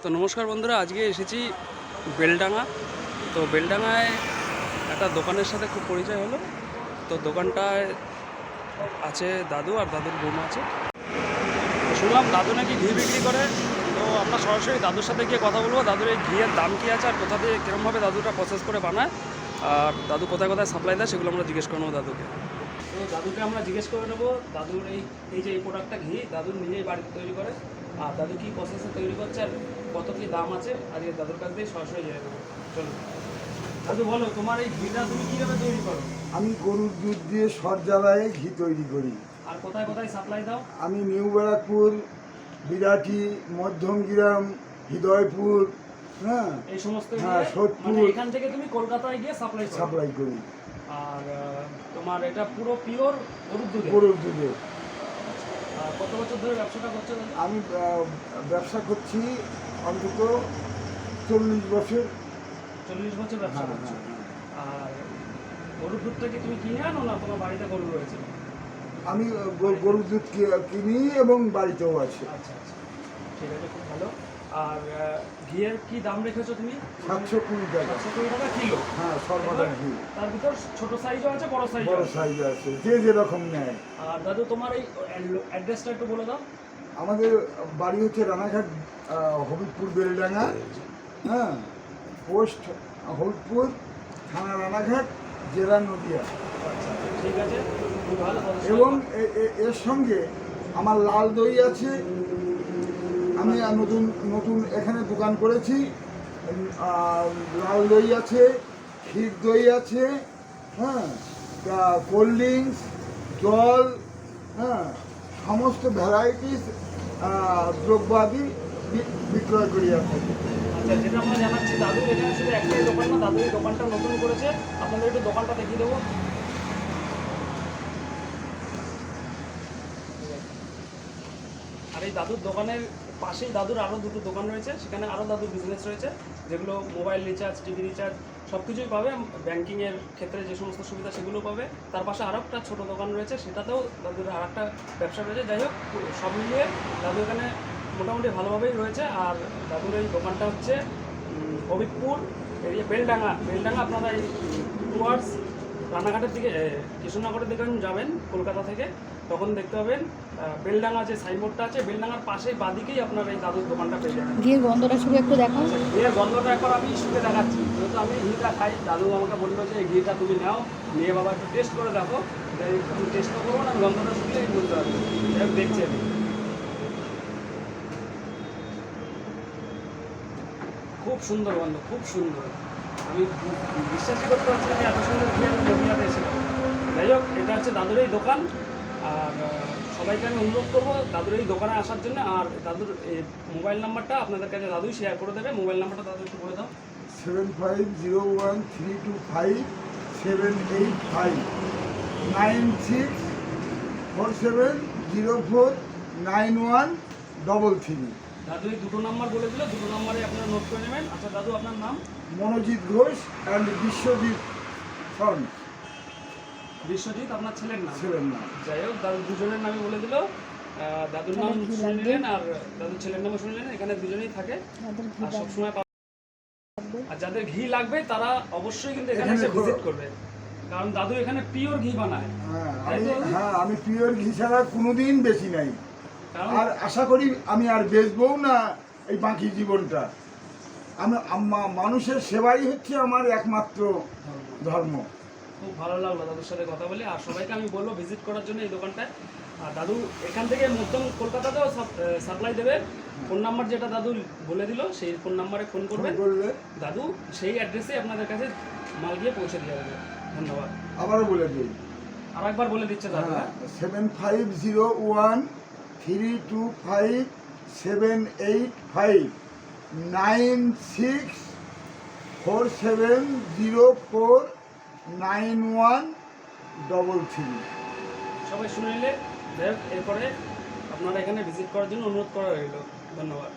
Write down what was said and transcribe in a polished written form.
তো নমস্কার বন্ধুরা, আজকে এসেছি বেলডাঙা। তো বেলডাঙায় একটা দোকানের সাথে খুব পরিচয় হলো। তো দোকানটায় আছে দাদু আর দাদুর বৌমা আছে। তো শুনলাম দাদু নাকি ঘি বিক্রি করে। তো আমরা সরাসরি দাদুর সাথে গিয়ে কথা বলবো, দাদুর এই ঘিয়ের দাম কী আছে আর কোথা দিয়ে কীরকমভাবে দাদুটা প্রসেস করে বানায়, আর দাদু কোথায় কোথায় সাপ্লাই দেয় সেগুলো আমরা জিজ্ঞেস করে নেবো দাদুকে। তো দাদুকে আমরা জিজ্ঞেস করে নেবো দাদুর এই যে এই প্রোডাক্টটা ঘি দাদুর নিজেই বাড়িতে তৈরি করে, আর দাদু কী প্রসেসে তৈরি করছে আর কত কী দাম আছে আজকে দাদুর কাছ দিয়ে সরাসরি জেনে নেবো। চলো দাদু, বলো তোমার এই ঘিটা তুমি কীভাবে তৈরি করো? আমি গরুর দুধ দিয়ে সর জ্বালায় ঘি তৈরি করি। আর কোথায় কোথায় সাপ্লাই দাও? আমি নিউ ব্যারাকপুর, বিরাটি, মধ্যমগ্রাম, হৃদয়পুর, হ্যাঁ এই সমস্ত হ্যাঁ, সোদপুর, মানে এখান থেকে তুমি কলকাতায় গিয়ে সাপ্লাই করি। আর তোমার এটা পুরো পিওর গরুর দুধে। কত বছর ধরে ব্যবসাটা করছো? আমি ব্যবসা করছি অন্তত 40 বছর। 40 বছর ব্যবসা হ্যাঁ, করছো। হ্যাঁ, হ্যাঁ। আর গরুর দুধটা কি তুমি কিনে আনো না তোমার বাড়িতে গরু রয়েছে? আমি গরুর দুধ কিনি এবং বাড়িতেও আছে। আচ্ছা আচ্ছা, ঠিক আছে, খুব ভালো। আর ঘিয়ের কি দাম রেখেছো তুমি? 720 টাকা। 720 টাকা কিলো? হ্যাঁ, সর্বদা ঘি। তার ভিতর ছোট সাইজও আছে, বড় সাইজও বড় আছে। সাইজ আছে, যে যেরকম নেয়। আর দাদু তোমার এই অ্যাড্রেসটা একটু বলে দাও। আমাদের বাড়ি হচ্ছে রানাঘাট, হবিবপুর বেলডাঙ্গা, হ্যাঁ, পোস্ট হবিবপুর, থানা রানাঘাট, জেলা নদিয়া। আচ্ছা, ঠিক আছে, খুব ভালো। এবং এর সঙ্গে আমার লাল দই আছে। আমি নতুন নতুন এখানে দোকান করেছি। লাল দই আছে, ক্ষীর দই আছে, হ্যাঁ, কোল্ড ড্রিঙ্কস, জল, হ্যাঁ, সমস্ত ভ্যারাইটিস দ্রব্যাদি বিক্রয় করি এখন। আচ্ছা, যেটা আমরা জানাচ্ছি দাদু এখানে শুধু একটাই দোকান না, দাদু এই দোকানটা নতুন করেছে। আপনাদের একটু দোকানটা দেখিয়ে দেবো। আর এই দাদুর দোকানের পাশেই দাদুর আরও দুটো দোকান রয়েছে, সেখানে আরও দাদুর বিজনেস রয়েছে, যেগুলো মোবাইল রিচার্জ, টিভি রিচার্জ সব কিছুই পাবে। ব্যাঙ্কিংয়ের ক্ষেত্রে যে সমস্ত সুবিধা সেগুলো পাবে। তার পাশে আরও একটা ছোটো দোকান রয়েছে, সেটাতেও দাদুর আর একটা ব্যবসা রয়েছে। যাই হোক, সব মিলিয়ে দাদু এখানে মোটামুটি ভালোভাবেই রয়েছে। আর দাদুর এই দোকানটা হচ্ছে হবিবপুর এরিয়া, বেলডাঙ্গা আপনারা এই টুয়ার্ডস রানাঘাটের দিকে, কৃষ্ণনগরের দিকে যাবেন কলকাতা থেকে, তখন দেখতে পাবেন বেলডাঙ্গা যে সাইনবোর্ডটা আছে, বেলডাঙ্গার পাশেই বাদিকেই আপনার এই দাদুর দোকানটা পেয়ে যাবেন। ঘিয়ের গন্ধটা শুধু একটু দেখাও। ঘিয়ের গন্ধটা একবার আমি শুকে দেখাচ্ছি, যেহেতু আমি ঘিটা খাই। দাদু আমাকে বললো যে এই ঘিটা তুমি নাও, নিয়ে বাবা একটু টেস্ট করে দেখো। আমি টেস্ট তো করবো না, গন্ধটা শুকলেই বলতে পারবো। দেখছি আমি, খুব সুন্দর গন্ধ, খুব সুন্দর। আমি বিশ্বাসই করতে পারছি না যে এত সুন্দর ঘি আমি নদিয়াতে এসেছিলাম। যাই হোক, এটা হচ্ছে দাদুর এই দোকান। আর সবাইকে আমি অনুরোধ করবো দাদুর এই দোকানে আসার জন্য। আর দাদুর এই মোবাইল নাম্বারটা আপনাদের কাছে দাদুই শেয়ার করে দেবে। মোবাইল নাম্বারটা দাদু একটু বলে দাও। 7501325785 9647049133। দাদু এই দুটো নাম্বার বলে দিল, দুটো নাম্বারে আপনারা নোট করে নেবেন। আচ্ছা দাদু, আপনার নাম? মনোজিৎ ঘোষ অ্যান্ড বিশ্বজিৎ সন। বিশ্বজিৎ আপনার ছেলের নাম? ছেলের নাম। যাই হোক, দাদু দুজনের নামই বলে দিল। দাদুর নাম শুনে নিলেন আর দাদুর ছেলের নামও শুনে নিলেন। এখানে দুজনেই থাকে আর সবসময়। আর যাদের ঘি লাগবে তারা অবশ্যই কিন্তু এখানে এসে ভিজিট করবে, কারণ দাদু এখানে পিওর ঘি বানায়। হ্যাঁ, আমি পিওর ঘি ছাড়া কোনোদিন বেশি নাই। কারণ আর আশা করি আমি আর বেচবও না এই বাকি জীবনটা। আমি মানুষের সেবাই হচ্ছে আমার একমাত্র ধর্ম। খুব ভালো লাগলো দাদুর সাথে কথা বলে। আর সবাইকে আমি বলবো ভিজিট করার জন্য এই দোকানটায়। আর দাদু এখান থেকে মধ্যম কলকাতাতেও সাপ্লাই দেবে। ফোন নাম্বার যেটা দাদু বলে দিল, সেই ফোন নাম্বারে ফোন করবেন, দাদু সেই অ্যাড্রেসে আপনাদের কাছে মাল গিয়ে পৌঁছে দিয়ে যাবে। ধন্যবাদ। আবারও বলে দিই, আর একবার বলে দিচ্ছে দাদু। 7501325785 9647049133। সবাই শুনে নিলে। এরপরে আপনারা এখানে ভিজিট করার জন্য অনুরোধ করা রইল। ধন্যবাদ।